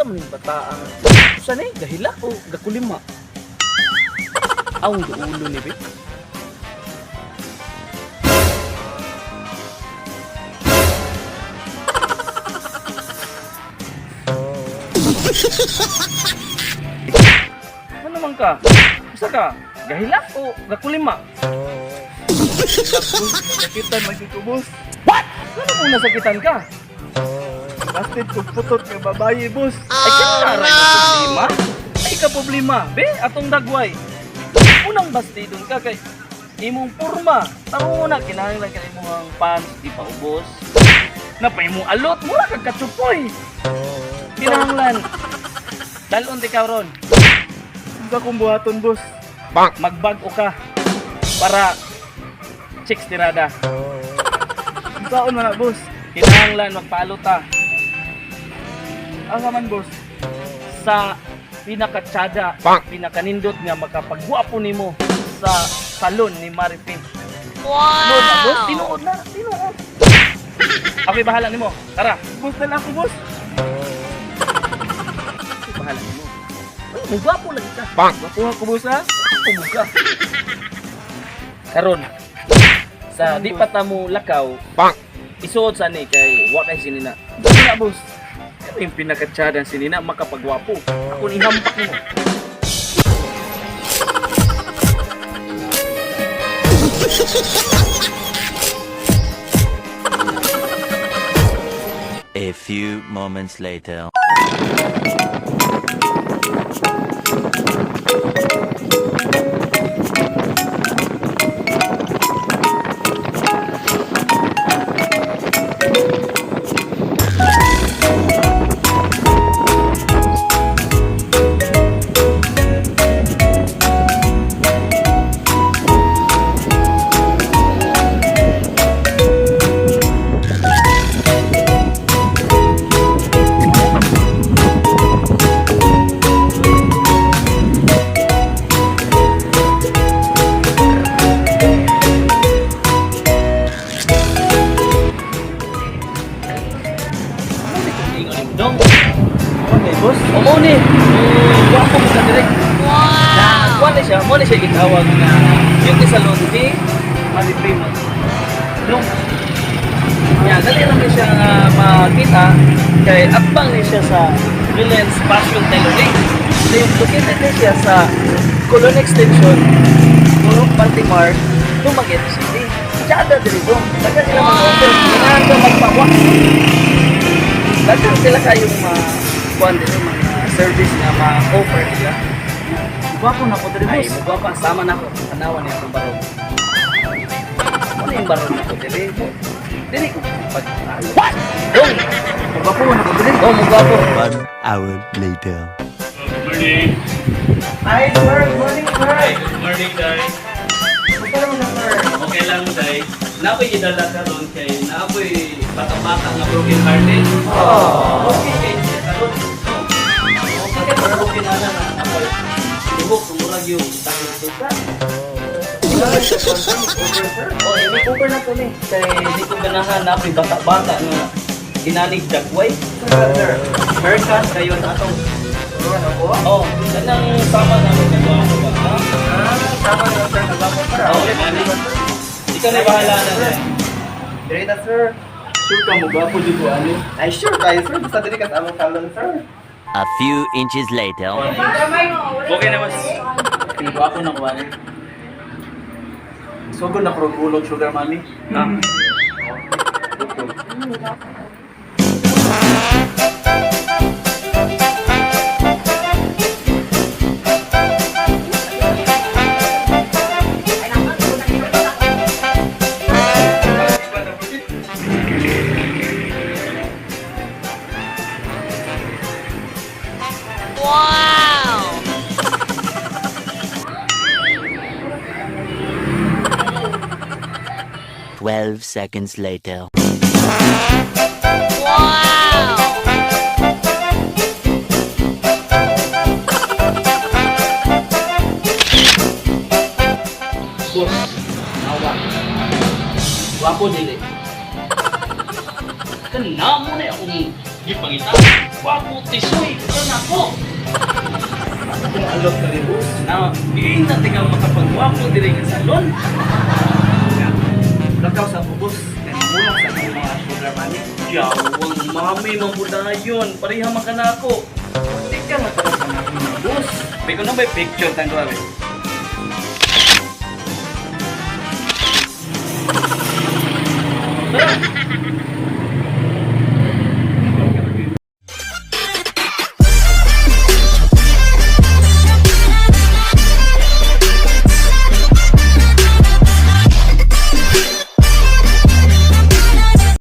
Unsa man ning bataan? Usa ni gahila o gakulima? Aw ulo ni be. Ano man ka? Usa ka? Gahila o gakulima? Sakitan lagi ko, boss. Ano kung nasakitan ka? Bastid kong putot kay babae, boss. Ay kanaray ka problema? Ay ka problema, be, atong dagway. Unang bastidon ka kay imong porma. Taro na, kinahanglan ka imong pants, di pa ubos. Napay mo alot, mura kag katsupoy. Kinahanglan. Dalon ti ka ron. Unsa kong buhaton, boss? Magbago ka para chicks tirada. Unsaon man na, boss? Kinahanglan magpaalota Asa man, boss? sa pinakatsada, pinakanindot nga makapagwapo nimo sa salon ni Maripin. Wow! Boss, tinuod na, tinuod. Ako'y bahala nimo. Tara, Boss na lang ako, boss. ako'y bahala nimo. Oh, magwapo lagi ka. Wapo ako, boss, ha? Umuga. Karon sa di pa ta mo lakaw, isuod sa ni kay wa kay sinina. Wala, boss. Ano yung pinakatsadan sinina makapagwapo? Ako ni hampak mo. A few moments later. Dong, Okay, boss. oo ni. Wapo mo ka direct. Wow! Na, mo na siya gitawag na yung salon ni Maripin. Dong. Yan, dali naman siya makita kay abang ni siya sa Reliance Fashion Tailoring. So yung located din siya sa Colon Extension, Purong Baltimore, Dumaguete City. Tsada dili dong. Daga sila mag-order. Kailangan ka magpawa. Daga sila kayong kuhan din yung mga service na ma-offer nila. Wapo na ko, dali, Ay, boss. magwa pa. Sama na ako. Tanawan niya itong barong. Ano yung barong na ko? Dili ko. What? Dong! Wapo na ko, dali. Oh, magwa po. 1 hour later. Morning. Hi, sir. Good morning, sir. Hi, good morning, Day. Kumusta naman na, sir? Okay lang, Day. Naapoy idala ka ron kay naapoy bata-bata nga broken hearted. Okay, kay karon. Okay ka pero okay na na apoy. Dugok tumurag yung takot suka. Oh, i-cover na to ni. Kay di ko ganahan na ako'y bata-bata nga ginanig dagway. Sir. Haircut kayo na atong. Ano po? Oh, ganang sama na ako nagawa ko ba? Ha? Tama na, sir. Nagwapo pa. Oh, okay. Ikaw na bahala na na. Direct na, sir. Sure ka mo gwapo jud ko ani. Ay, sure tayo, sir. Basta dili ka sa among salon, sir. A few inches later. Okay na mas. Gwapo na ko ani. Sugod na krog bulog sugar mommy. Ah. 12 seconds later. Boss, awa. Wapo dili. Kanina mo na akong Di pangita. Wapo tisoy. Ito na ko. Kung alok na rin, boss. Na, di na tingnan makapagwapo dire nga salon. Lakaw sa po, boss. Kaya mamulang sa mga sugar money. Yawang mami mamudayon. Pareha makana ako. Di ka matalaga na mga boss. May ko na may picture tango kami. Tara!